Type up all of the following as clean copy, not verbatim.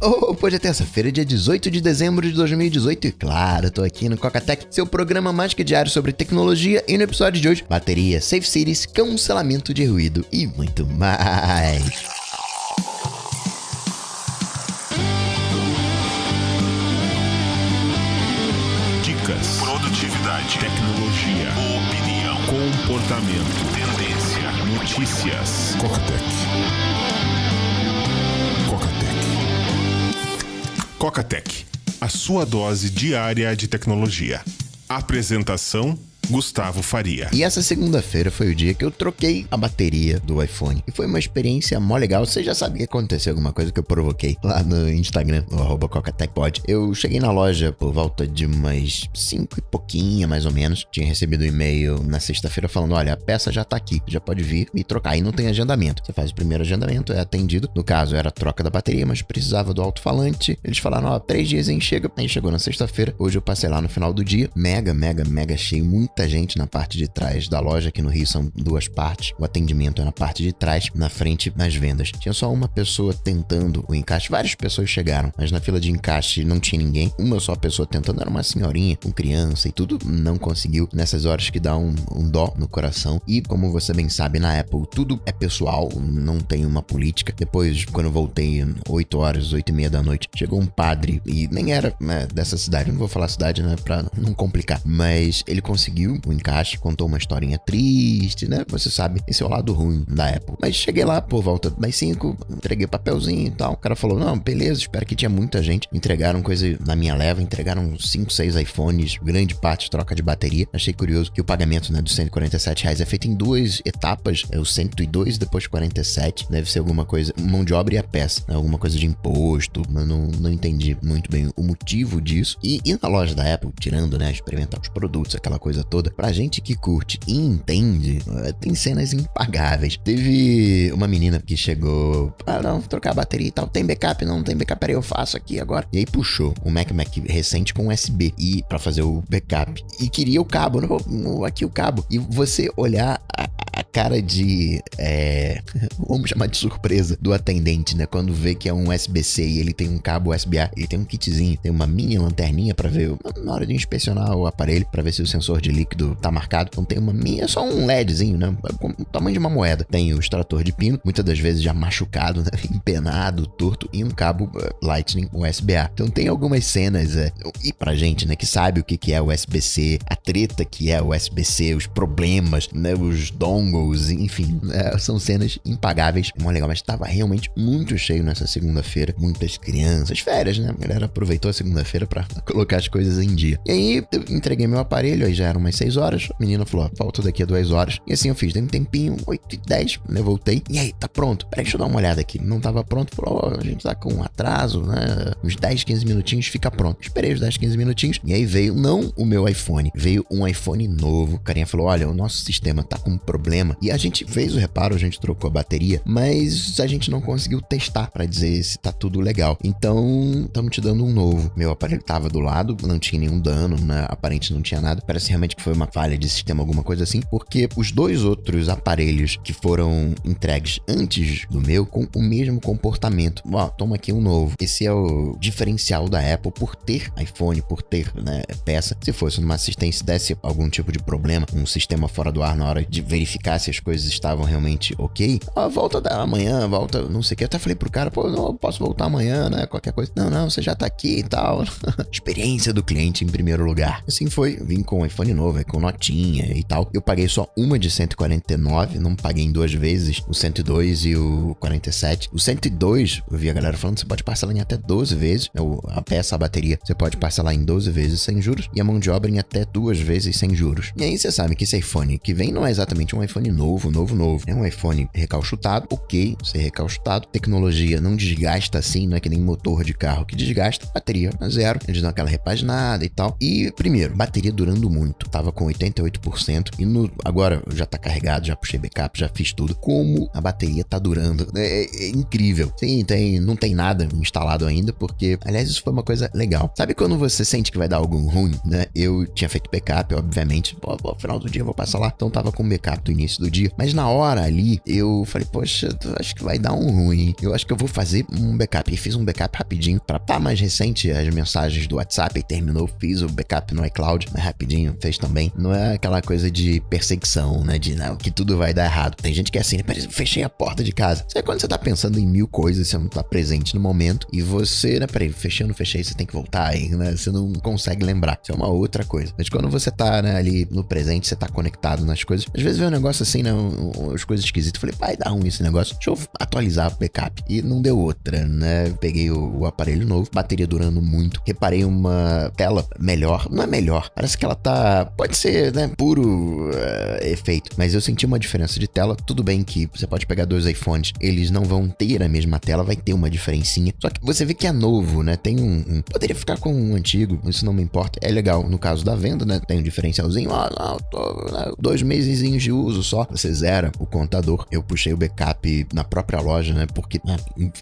Hoje é terça-feira, dia 18 de dezembro de 2018 e claro, tô aqui no Cocatec, seu programa mais que diário sobre tecnologia e no episódio de hoje, bateria, safe cities, cancelamento de ruído e muito mais. Dicas, produtividade, tecnologia, opinião, comportamento, tendência, notícias. Cocatec. Cocatec, a sua dose diária de tecnologia. Apresentação: Gustavo Faria. E essa segunda-feira foi o dia que eu troquei a bateria do iPhone. E foi uma experiência mó legal. Você já sabia que aconteceu alguma coisa que eu provoquei lá no Instagram, no @cocatecpod. Eu cheguei na loja por volta de umas 5 e pouquinho, mais ou menos. Tinha recebido um e-mail na sexta-feira falando, olha, a peça já tá aqui, já pode vir e trocar. Aí não tem agendamento. Você faz o primeiro agendamento, é atendido. No caso, era a troca da bateria, mas precisava do alto-falante. Eles falaram, ó, 3 dias aí chega. Aí chegou na sexta-feira. Hoje eu passei lá no final do dia. Mega cheio. Muita gente na parte de trás da loja. Aqui no Rio são 2 partes. O atendimento é na parte de trás, na frente nas vendas. Tinha só uma pessoa tentando o encaixe. Várias pessoas chegaram, mas na fila de encaixe não tinha ninguém. Uma só pessoa tentando, era uma senhorinha com criança e tudo. Não conseguiu. Nessas horas que dá um dó no coração. E como você bem sabe, na Apple tudo é pessoal, não tem uma política. Depois, quando eu voltei 8 horas, 8h30 da noite, chegou um padre e nem era dessa cidade. Eu não vou falar cidade, né, pra não complicar. Mas ele conseguiu o encaixe, contou uma historinha triste, né? Você sabe, esse é o lado ruim da Apple. Mas cheguei lá por volta das 5, entreguei papelzinho e tal. O cara falou, não, beleza, espero que tinha muita gente. Entregaram coisa na minha leva, entregaram 5, 6 iPhones, grande parte troca de bateria. Achei curioso que o pagamento, né, dos R$147 é feito em 2 etapas, é o 102 e depois 47. Deve ser alguma coisa, mão de obra e a peça, né? Alguma coisa de imposto. Eu não entendi muito bem o motivo disso. E na loja da Apple, tirando, né, experimentar os produtos, aquela coisa toda, pra gente que curte e entende, tem cenas impagáveis. Teve uma menina que chegou, não, vou trocar a bateria e tal, tem backup? Não tem backup, peraí, eu faço aqui agora. E aí puxou um Mac recente com USB e pra fazer o backup. E queria o cabo, não, aqui o cabo. E você olhar a cara de, vamos chamar de surpresa do atendente, né? Quando vê que é um USB-C e ele tem um cabo USB-A, ele tem um kitzinho, tem uma mini lanterninha pra ver, na hora de inspecionar o aparelho, pra ver se o sensor de líquido tá marcado. Então tem uma mini, é só um LEDzinho, né? O tamanho de uma moeda. Tem o extrator de pino, muitas das vezes já machucado, né? Empenado, torto, e um cabo Lightning USB-A. Então tem algumas cenas, e pra gente, né, que sabe o que é o USB-C, a treta que é o USB-C, os problemas, né, os dongles, enfim, são cenas impagáveis, muito legal, mas tava realmente muito cheio nessa segunda-feira, muitas crianças, férias, né, a galera aproveitou a segunda-feira pra colocar as coisas em dia. E aí, eu entreguei meu aparelho, aí já eram umas 6 horas, a menina falou, volta daqui a 2 horas, e assim eu fiz, dei um tempinho, 8h10, né, voltei, e aí, tá pronto? Peraí, deixa eu dar uma olhada aqui, não tava pronto, falou, a gente tá com um atraso, né, uns 10, 15 minutinhos, fica pronto. Esperei os 10, 15 minutinhos, e aí veio, não o meu iPhone, veio um iPhone novo. O carinha falou, olha, o nosso sistema tá com um problema, e a gente fez o reparo, a gente trocou a bateria, mas a gente não conseguiu testar pra dizer se tá tudo legal. Então, estamos te dando um novo. Meu aparelho tava do lado, não tinha nenhum dano, né? Aparente não tinha nada. Parece realmente que foi uma falha de sistema, alguma coisa assim, porque os 2 outros aparelhos que foram entregues antes do meu, com o mesmo comportamento. Ó, toma aqui um novo. Esse é o diferencial da Apple por ter iPhone, por ter, né, peça. Se fosse numa assistência, desse algum tipo de problema, um sistema fora do ar na hora de verificar se as coisas estavam realmente ok, volta amanhã, volta, não sei o que. Eu até falei pro cara, pô, não, eu posso voltar amanhã, né, qualquer coisa. Não, você já tá aqui e tal. Experiência do cliente em primeiro lugar. Assim foi, vim com o iPhone novo, com notinha e tal. Eu paguei só uma de 149, não paguei em 2 vezes, o 102 e o 47. O 102, eu vi a galera falando, você pode parcelar em até 12 vezes, a peça, a bateria, você pode parcelar em 12 vezes sem juros e a mão de obra em até 2 vezes sem juros. E aí você sabe que esse iPhone que vem não é exatamente um iPhone novo. É um iPhone recauchutado, ok, ser recauchutado. Tecnologia não desgasta assim, não é que nem motor de carro que desgasta. Bateria a 0, eles dão aquela repaginada e tal. E primeiro, bateria durando muito. Tava com 88% e agora já tá carregado, já puxei backup, já fiz tudo. Como a bateria tá durando. É incrível. Sim, não tem nada instalado ainda, porque, aliás, isso foi uma coisa legal. Sabe quando você sente que vai dar algo ruim, né? Eu tinha feito backup, obviamente. Pô, final do dia eu vou passar lá. Então tava com backup do início do dia. Mas na hora ali, eu falei, poxa, acho que vai dar um ruim. Eu acho que eu vou fazer um backup. E fiz um backup rapidinho pra tá mais recente as mensagens do WhatsApp. E terminou, fiz o backup no iCloud, mas rapidinho, fez também. Não é aquela coisa de perseguição, né? De não, que tudo vai dar errado. Tem gente que é assim, parece, fechei a porta de casa. Isso é quando você tá pensando em 1000 coisas, você não tá presente no momento. E você, né, peraí, fechei, não fechei, você tem que voltar aí, né? Você não consegue lembrar. Isso é uma outra coisa. Mas quando você tá, né, ali no presente, você tá conectado nas coisas. Às vezes vem um negócio assim, né? As coisas esquisitas. Eu falei, vai dar ruim esse negócio. Deixa eu atualizar o backup. E não deu outra, né? Peguei o aparelho novo, bateria durando muito. Reparei uma tela melhor. Não é melhor. Parece que ela tá... Pode ser, né? Puro efeito. Mas eu senti uma diferença de tela. Tudo bem que você pode pegar 2 iPhones. Eles não vão ter a mesma tela. Vai ter uma diferencinha. Só que você vê que é novo, né? Tem poderia ficar com um antigo. Isso não me importa. É legal. No caso da venda, né? Tem um diferencialzinho. Tô 2 mesezinhos de uso só. Você zera o contador. Eu puxei o backup na própria loja, né? Porque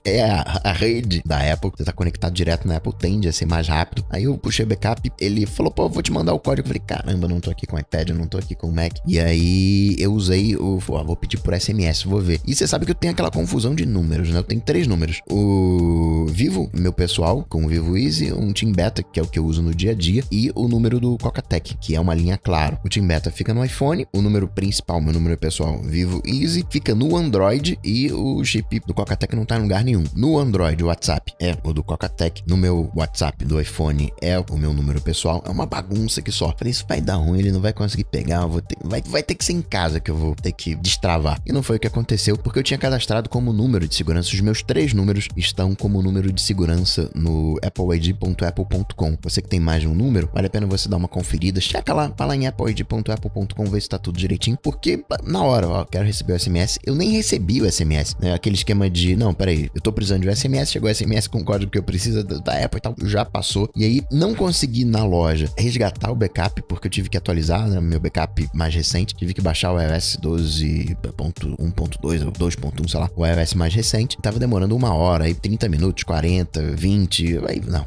é a rede da Apple. Você tá conectado direto na Apple. Tende a ser mais rápido. Aí eu puxei o backup. Ele falou, pô, vou te mandar o código. Eu falei, caramba, não tô aqui com o iPad. Eu não tô aqui com o Mac. E aí eu usei vou pedir por SMS. Vou ver. E você sabe que eu tenho aquela confusão de números, né? Eu tenho 3 números. O Vivo, meu pessoal, com o Vivo Easy. Um Team Beta, que é o que eu uso no dia a dia. E o número do Coca-Tech, que é uma linha Claro. O Team Beta fica no iPhone. O número principal, meu número pessoal, Vivo Easy, fica no Android. E o chip do Coca-Tech não tá em lugar nenhum. No Android, o WhatsApp é o do Coca-Tech. No meu WhatsApp do iPhone é o meu número pessoal. É uma bagunça que só. Falei, isso vai dar ruim, ele não vai conseguir pegar. Vai ter que ser em casa que eu vou ter que destravar. E não foi o que aconteceu, porque eu tinha cadastrado como número de segurança. Os meus 3 números estão como número de segurança no appleid.apple.com. Você que tem mais de um número, vale a pena você dar uma conferida. Checa lá, vai lá em appleid.apple.com, ver se tá tudo direitinho. Porque na hora, quero receber o SMS. Eu nem recebi o SMS, né? Aquele esquema de, não, peraí, eu tô precisando de um SMS, chegou o SMS com o código que eu preciso da Apple e tal, já passou. E aí, não consegui na loja resgatar o backup, porque eu tive que atualizar, né, meu backup mais recente. Tive que baixar o iOS 12.1.2 ou 2.1, sei lá, o iOS mais recente. Tava demorando 1 hora, aí 30 minutos, 40, 20, aí não,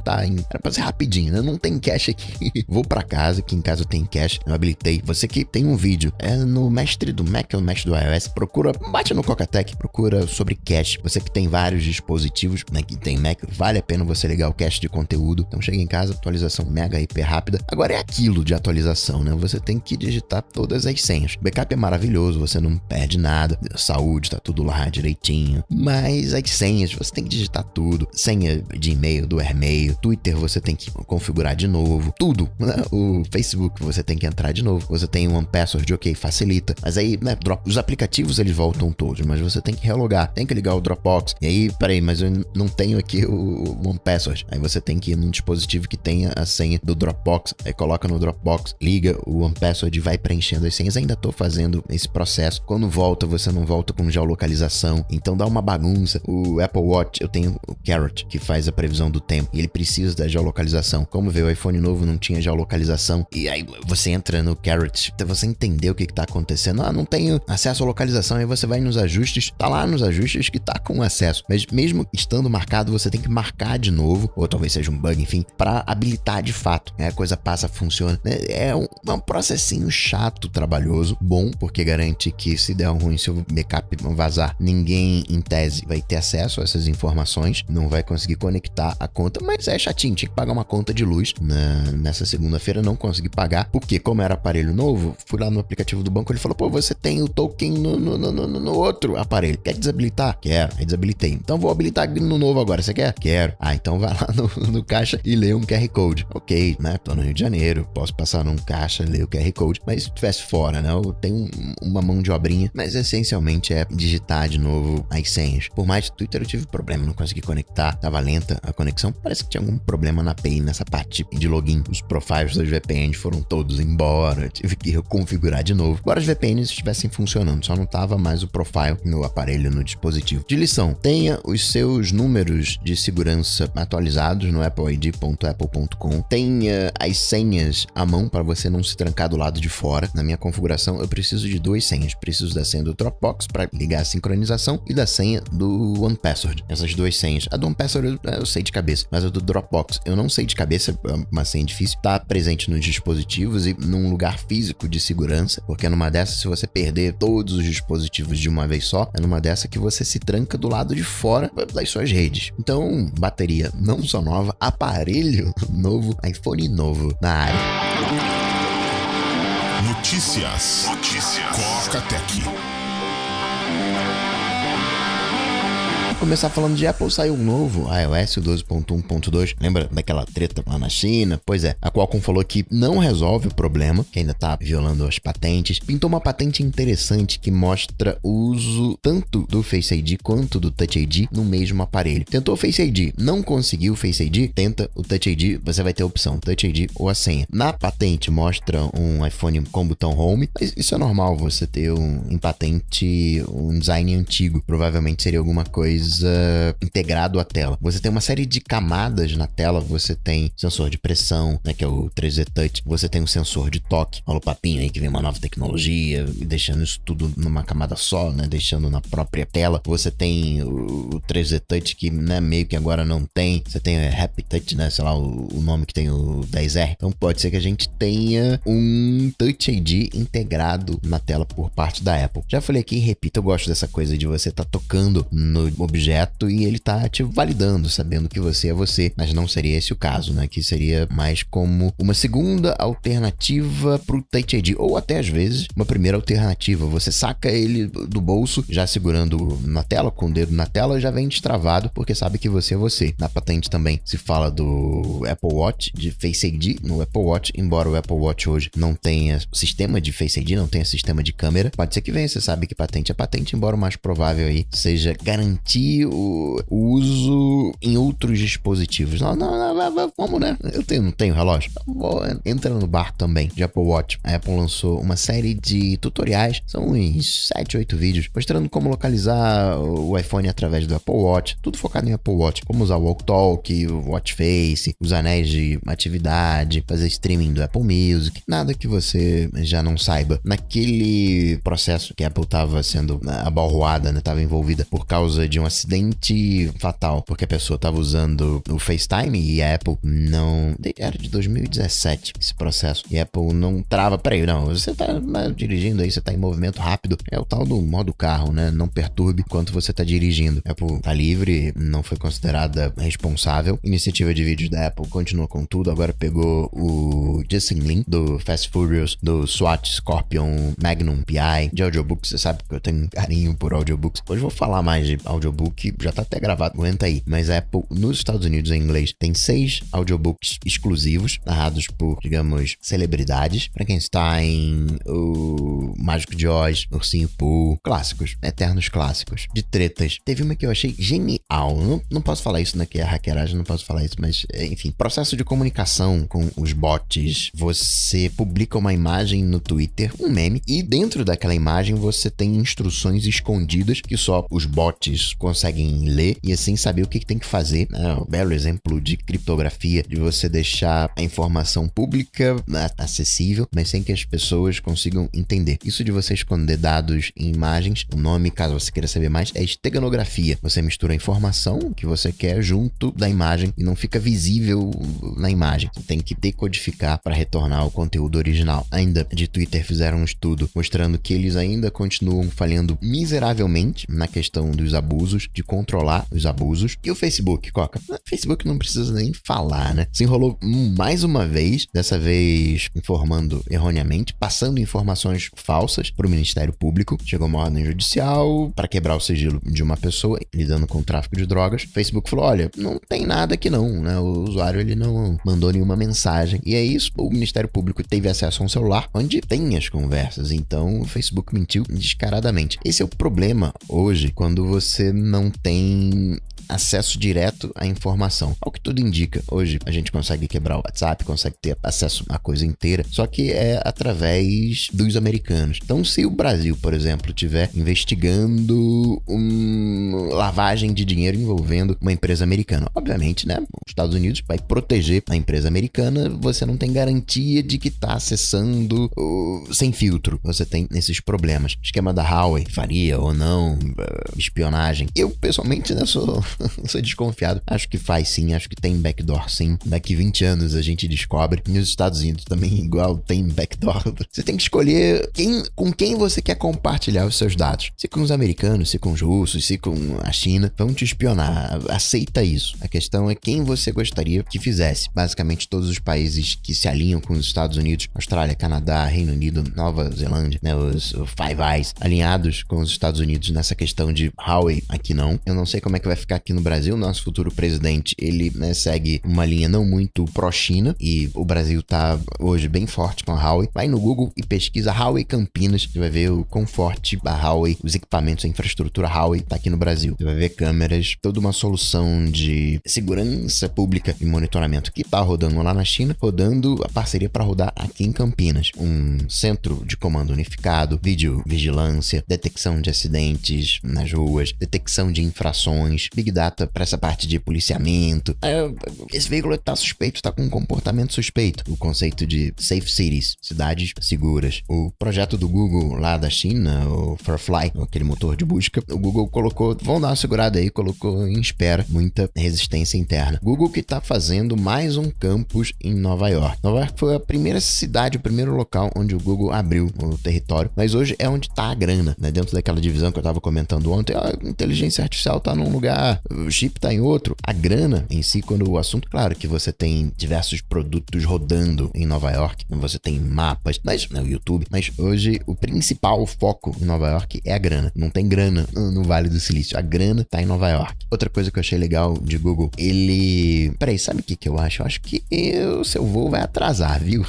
era pra ser rapidinho, né? Não tem cache aqui. Vou pra casa, que em casa eu tenho cache, eu habilitei. Você que tem um vídeo, é no mestre do Mac ou no mestre do iOS, bate no Coca-Tech, procura sobre cache. Você que tem vários dispositivos, né, que tem Mac, vale a pena você ligar o cache de conteúdo. Então chega em casa, atualização mega hiper rápida. Agora é aquilo de atualização, né? Você tem que digitar todas as senhas. O backup é maravilhoso, você não perde nada. Saúde, tá tudo lá direitinho. Mas as senhas, você tem que digitar tudo. Senha de e-mail, do AirMail, Twitter você tem que configurar de novo. Tudo, né? O Facebook você tem que entrar de novo. Você tem um OnePassword, ok, facilita. Mas aí, né, os aplicativos eles voltam todos, mas você tem que relogar, tem que ligar o Dropbox. E aí, peraí, mas eu não tenho aqui o OnePassword. Aí você tem que ir num dispositivo que tenha a senha do Dropbox. Aí coloca no Dropbox, liga o OnePassword e vai preenchendo as senhas. Ainda tô fazendo esse processo. Quando volta, você não volta com geolocalização. Então dá uma bagunça. O Apple Watch, eu tenho o Carrot, que faz a previsão do tempo. E ele precisa da geolocalização. Como veio o iPhone novo, não tinha geolocalização. E aí você entra no Carrot, até você entender o que tá acontecendo. Ah, não tenho acesso à localização. Aí você vai nos ajustes. Tá lá nos ajustes que tá com acesso. Mas mesmo estando marcado, você tem que marcar de novo. Ou talvez seja um bug, enfim, pra habilitar de fato. A coisa passa, funciona. É um processinho chato, trabalhoso. Bom, porque garante que se der um ruim, se o backup vazar, ninguém, em tese, vai ter acesso a essas informações. Não vai conseguir conectar a conta. Mas é chatinho. Tinha que pagar uma conta de luz. Nessa segunda-feira não consegui pagar. Porque como era aparelho novo, fui lá no aplicativo do banco, ele falou, pô, você tem o token no outro aparelho. Quer desabilitar? Quero. Aí desabilitei. Então vou habilitar no novo agora. Você quer? Quero. Ah, então vai lá no caixa e lê um QR Code. Ok, né? Tô no Rio de Janeiro. Posso passar num caixa, ler o QR Code. Mas se estivesse fora, né? Eu tenho uma mão de obrinha. Mas essencialmente é digitar de novo as senhas. Por mais que Twitter eu tive problema. Não consegui conectar. Tava lenta a conexão. Parece que tinha algum problema na API, nessa parte de login. Os profiles das VPNs foram todos embora. Tive que reconfigurar de novo. Agora as VPNs estivessem funcionando. Só não tava mais o profile no aparelho, no dispositivo. De lição, tenha os seus números de segurança atualizados no appleid.apple.com. Tenha as senhas à mão para você não se trancar do lado de fora. Na minha configuração, eu preciso de 2 senhas. Preciso da senha do Dropbox para ligar a sincronização e da senha do OnePassword. Essas 2 senhas. A do password eu sei de cabeça, mas o do Dropbox eu não sei de cabeça, é uma senha difícil. Tá presente nos dispositivos e num lugar físico de segurança, porque numa dessas, se você perder todos os dispositivos de uma vez só, é numa dessa que você se tranca do lado de fora das suas redes. Então, bateria não só nova, aparelho novo, iPhone novo na área. Notícias. Coca-Tech. Começar falando de Apple, saiu um novo iOS 12.1.2. Lembra daquela treta lá na China? Pois é, a Qualcomm falou que não resolve o problema, que ainda tá violando as patentes. Pintou uma patente interessante que mostra o uso tanto do Face ID quanto do Touch ID no mesmo aparelho. Tentou o Face ID, não conseguiu o Face ID, tenta o Touch ID, você vai ter a opção Touch ID ou a senha. Na patente mostra um iPhone com botão Home, mas isso é normal, você ter em patente um design antigo. Provavelmente seria alguma coisa integrado à tela. Você tem uma série de camadas na tela, você tem sensor de pressão, né, que é o 3D Touch, você tem um sensor de toque, olha o papinho aí que vem uma nova tecnologia, deixando isso tudo numa camada só, né, deixando na própria tela. Você tem o 3D Touch que, né, meio que agora não tem, você tem o Happy Touch, né, sei lá, o nome que tem o 10R. Então pode ser que a gente tenha um Touch ID integrado na tela por parte da Apple. Já falei aqui e repito, eu gosto dessa coisa de você tá tocando no objeto e ele tá te validando, sabendo que você é você, mas não seria esse o caso, né? Que seria mais como uma segunda alternativa pro Touch ID, ou até às vezes uma primeira alternativa. Você saca ele do bolso, já segurando na tela, com o dedo na tela, já vem destravado, porque sabe que você é você. Na patente também se fala do Apple Watch, de Face ID no Apple Watch, embora o Apple Watch hoje não tenha sistema de Face ID, não tenha sistema de câmera, pode ser que venha, você sabe que patente é patente, embora o mais provável aí seja garantir o uso em outros dispositivos. Não, vamos, né? Eu não tenho relógio. Entra no barco também de Apple Watch. A Apple lançou uma série de tutoriais, são uns 7, 8 vídeos, mostrando como localizar o iPhone através do Apple Watch, tudo focado em Apple Watch, como usar o Walk Talk, o Watch Face, os anéis de atividade, fazer streaming do Apple Music, nada que você já não saiba. Naquele processo que a Apple estava sendo abalroada, né, estava envolvida por causa de um acidente fatal, porque a pessoa estava usando o FaceTime e a Apple não... Era de 2017 esse processo. E a Apple não trava. Peraí, não, você tá dirigindo aí, você tá em movimento rápido. É o tal do modo carro, né? Não perturbe enquanto você tá dirigindo. A Apple tá livre, não foi considerada responsável. Iniciativa de vídeos da Apple continua com tudo. Agora pegou o Justin Lin, do Fast Furious, do SWAT, Scorpion, Magnum PI, de audiobooks. Você sabe que eu tenho um carinho por audiobooks. Hoje eu vou falar mais de audiobook, já tá até gravado, aguenta aí. Mas a Apple, nos Estados Unidos, em inglês, tem 6 audiobooks exclusivos, narrados por, digamos, celebridades. Pra quem está em O Mágico de Oz, Ursinho Pooh, clássicos, eternos clássicos. De tretas. Teve uma que eu achei genial. Não posso falar isso, né? Que é hackeragem, não posso falar isso, mas, enfim. Processo de comunicação com os bots. Você publica uma imagem no Twitter, um meme, e dentro daquela imagem você tem instruções escondidas que só os bots conseguem ler e assim saber o que tem que fazer. É um belo exemplo de criptografia, de você deixar a informação pública acessível, mas sem que as pessoas consigam entender. Isso de você esconder dados em imagens, o nome, caso você queira saber mais, é esteganografia. Você mistura a informação que você quer junto da imagem e não fica visível na imagem. Você tem que decodificar para retornar o conteúdo original. Ainda de Twitter fizeram um estudo mostrando que eles ainda continuam falhando miseravelmente na questão dos abusos, de controlar os abusos. E o Facebook, Coca? O Facebook não precisa nem falar, né? Se enrolou mais uma vez, dessa vez informando erroneamente, passando informações falsas para o Ministério Público. Chegou uma ordem judicial para quebrar o sigilo de uma pessoa lidando com o tráfico de drogas. O Facebook falou, olha, não tem nada aqui não, né? O usuário, ele não mandou nenhuma mensagem. E é isso, o Ministério Público teve acesso a um celular onde tem as conversas. Então, o Facebook mentiu descaradamente. Esse é o problema hoje, quando você não tem acesso direto à informação. Ao que tudo indica, hoje a gente consegue quebrar o WhatsApp, consegue ter acesso à coisa inteira, só que é através dos americanos. Então, se o Brasil, por exemplo, estiver investigando lavagem de dinheiro envolvendo uma empresa americana, obviamente, né, os Estados Unidos vai proteger a empresa americana, você não tem garantia de que está acessando sem filtro. Você tem esses problemas. Esquema da Huawei, faria ou não espionagem. Eu, pessoalmente, né, sou Sou desconfiado. Acho que faz sim, acho que tem backdoor sim. Daqui 20 anos a gente descobre. Nos Estados Unidos também igual tem backdoor. Você tem que escolher com quem você quer compartilhar os seus dados. Se com os americanos, se com os russos, se com a China, vão te espionar. Aceita isso. A questão é quem você gostaria que fizesse. Basicamente todos os países que se alinham com os Estados Unidos, Austrália, Canadá, Reino Unido, Nova Zelândia, né, os Five Eyes, alinhados com os Estados Unidos nessa questão de Huawei, aqui não. Eu não sei como é que vai ficar aqui no Brasil. Nosso futuro presidente, ele, né, segue uma linha não muito pró-China e o Brasil tá hoje bem forte com a Huawei. Vai no Google e pesquisa Huawei Campinas, você vai ver o quão forte a Huawei, os equipamentos, a infraestrutura Huawei tá aqui no Brasil. Você vai ver câmeras, toda uma solução de segurança pública e monitoramento que tá rodando lá na China, rodando a parceria para rodar aqui em Campinas. Um centro de comando unificado, vigilância, detecção de acidentes nas ruas, detecção de infrações, Big Data para essa parte de policiamento. Esse veículo tá suspeito, tá com um comportamento suspeito. O conceito de Safe Cities, cidades seguras. O projeto do Google lá da China, o Firefly, aquele motor de busca, o Google colocou, vão dar uma segurada aí, colocou em espera, muita resistência interna. Google que tá fazendo mais um campus em Nova York. Nova York foi a primeira cidade, o primeiro local onde o Google abriu o território, mas hoje é onde tá a grana, né? Dentro daquela divisão que eu tava comentando ontem, a inteligência artificial tá num lugar, o chip tá em outro. A grana em si, quando o assunto, claro que você tem diversos produtos rodando em Nova York, você tem mapas, mas no YouTube, mas hoje o principal foco em Nova York é a grana. Não tem grana no Vale do Silício, a grana tá em Nova York. Outra coisa que eu achei legal de Google, peraí, sabe o que eu acho? Eu acho que o seu voo vai atrasar, viu?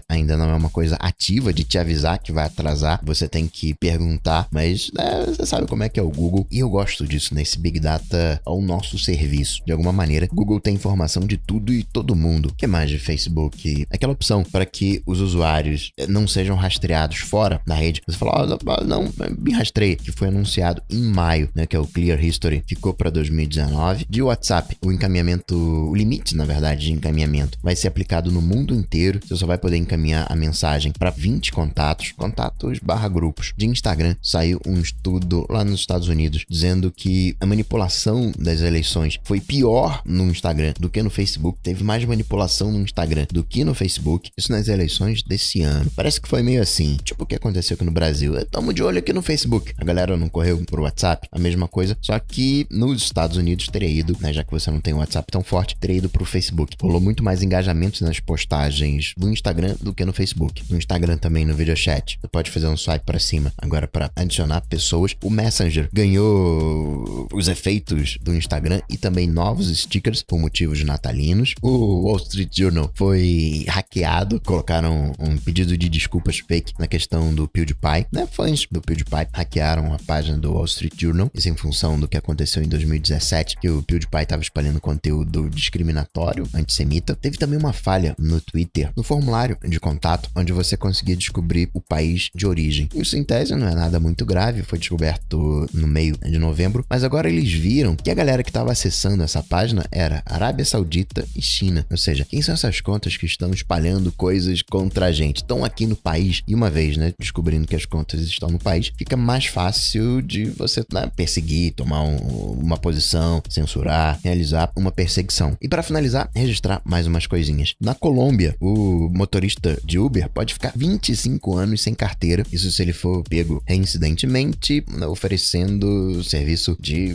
Ainda não é uma coisa ativa de te avisar que vai atrasar, você tem que perguntar, mas você sabe como é que é o Google, e eu gosto disso, nesse Big Data ao nosso serviço. De alguma maneira, Google tem informação de tudo e todo mundo. O que mais de Facebook? Aquela opção para que os usuários não sejam rastreados fora da rede. Você fala, não, me rastreia, que foi anunciado em maio, né, que é o Clear History, ficou para 2019. De WhatsApp, o limite, na verdade, de encaminhamento vai ser aplicado no mundo inteiro. Você só vai poder encaminhar a mensagem para 20 contatos/grupos. De Instagram, saiu um estudo lá nos Estados Unidos dizendo que a manipulação das eleições foi pior no Instagram do que no Facebook. Teve mais manipulação no Instagram do que no Facebook. Isso nas eleições desse ano. Parece que foi meio assim, tipo o que aconteceu aqui no Brasil. Tamo de olho aqui no Facebook. A galera não correu pro WhatsApp, a mesma coisa, só que nos Estados Unidos teria ido, né, já que você não tem um WhatsApp tão forte, teria ido pro Facebook. Rolou muito mais engajamentos nas postagens do Instagram do que no Facebook. No Instagram também, no video chat, você pode fazer um swipe para cima. Agora, para adicionar pessoas, o Messenger ganhou os efeitos do Instagram e também novos stickers por motivos natalinos. O Wall Street Journal foi hackeado, colocaram um pedido de desculpas fake na questão do PewDiePie, né? Fãs do PewDiePie hackearam a página do Wall Street Journal, isso em função do que aconteceu em 2017, que o PewDiePie estava espalhando conteúdo discriminatório, antissemita. Teve também uma falha no Twitter, no formulário de contato, onde você conseguia descobrir o país de origem. Isso, em tese, não é nada muito grave, foi descoberto no meio de novembro, mas agora eles viram que a galera que estava acessando essa página era Arábia Saudita e China. Ou seja, quem são essas contas que estão espalhando coisas contra a gente? Estão aqui no país, e uma vez, né, descobrindo que as contas estão no país, fica mais fácil de você, né, perseguir, tomar uma posição, censurar, realizar uma perseguição. E para finalizar, registrar mais umas coisinhas. Na Colômbia, o motorista de Uber pode ficar 25 anos sem carteira, isso se ele for pego reincidentemente, oferecendo serviço de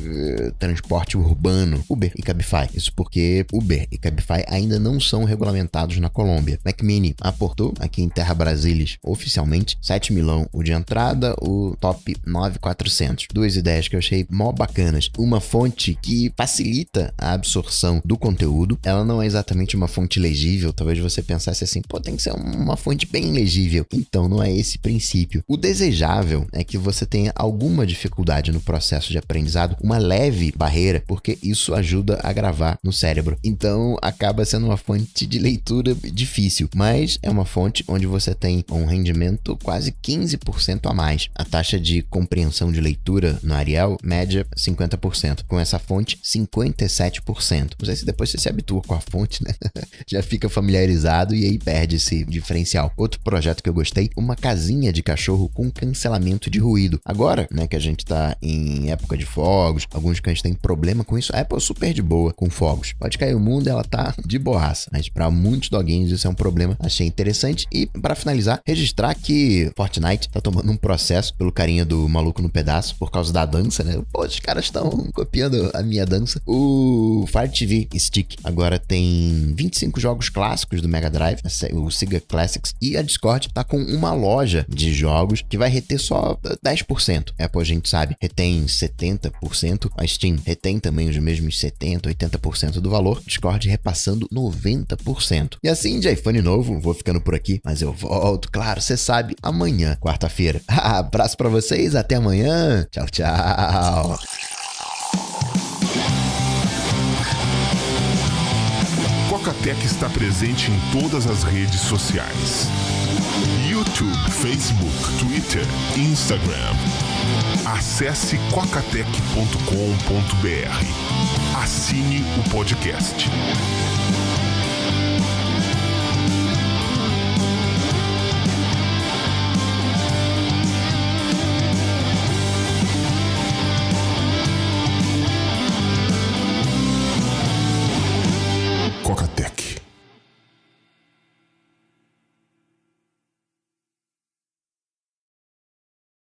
transporte urbano, Uber e Cabify. Isso porque Uber e Cabify ainda não são regulamentados na Colômbia. Macmini aportou aqui em Terra Brasilis oficialmente 7 milhão o de entrada, o top 9.400. Duas ideias que eu achei mó bacanas. Uma fonte que facilita a absorção do conteúdo. Ela não é exatamente uma fonte legível. Talvez você pensasse assim, tem que ser uma fonte bem legível. Então, não é esse princípio. O desejável é que você tenha alguma dificuldade no processo de aprendizado, uma leve barreira, porque isso ajuda a gravar no cérebro. Então, acaba sendo uma fonte de leitura difícil, mas é uma fonte onde você tem um rendimento quase 15% a mais. A taxa de compreensão de leitura no Arial, média 50%. Com essa fonte, 57%. Não sei se depois você se habitua com a fonte, né? Já fica familiarizado e aí perde esse diferencial. Outro projeto que eu gostei, uma casinha de cachorro com cancelamento de ruído. Agora, né, que a gente tá em época de fogos, alguns alguns cães têm problema com isso. A Apple é super de boa com fogos. Pode cair o mundo, ela tá de boaça. Mas pra muitos doguinhos isso é um problema. Achei interessante. E pra finalizar, registrar que Fortnite tá tomando um processo pelo carinha do Maluco no Pedaço por causa da dança, né? Pô, os caras estão copiando a minha dança. O Fire TV Stick agora tem 25 jogos clássicos do Mega Drive, o Sega Classics, e a Discord tá com uma loja de jogos que vai reter só 10%. Apple, a gente sabe, retém 70%, a Steam retém também os mesmos 70%, 80% do valor, Discord repassando 90%. E assim, de iPhone novo, vou ficando por aqui, mas eu volto, claro, você sabe, amanhã, quarta-feira. Abraço pra vocês, até amanhã. Tchau, tchau. Coca-Tech está presente em todas as redes sociais: YouTube, Facebook, Twitter, Instagram. Acesse cocatec.com.br. Assine o podcast. Coca-Tech.